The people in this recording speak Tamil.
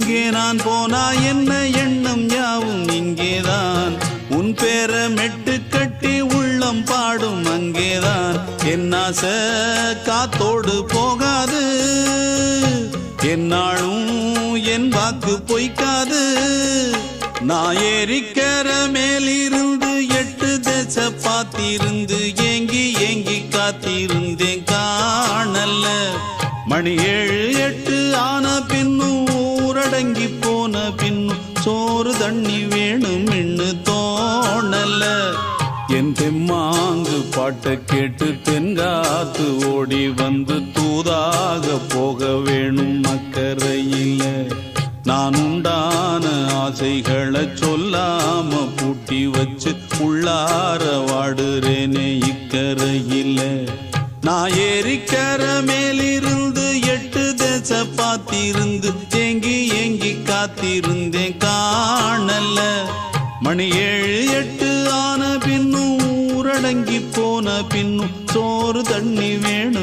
எங்கே நான் போனா என்ன எண்ணம் யாவும் இங்கேதான் உன் பேர மெட்டு கட்டி உள்ளம் பாடும் அங்கேதான் என் ஆசை காத்தோடு போகாது என்னாலும் என் வாக்கு பொய்க்காது நான் ஏறிக்கர மேலிருந்து 8 தேச பார்த்திருந்து ஏங்கி ஏங்கி காத்திருந்தேன் காணல்ல மணி 7 8 ஆன பின்னும் ஊரடங்கி போன பின்னும் சோறு தண்ணி வேணும் இன்னு தோணல்ல என் தெம்மாங்கு பாட்டை கேட்டு தென்காத்து ஓடி வந்து தூதாக போக வேணும் அக்கறையில நான் உண்டான ஆசைகளை சொல்லாம பூட்டி வச்சு உள்ளார வாடுறேனே இக்கரையில நான் ஏறிக்கர மேலிருந்து 8 தேச பார்த்திருந்து ஏங்கி ஏங்கி காத்திருந்தேன் காணல்ல மணி 7 8 ஆன பின்னும் ஊரடங்கி போன பின்னும் சோறு தண்ணி வேணும்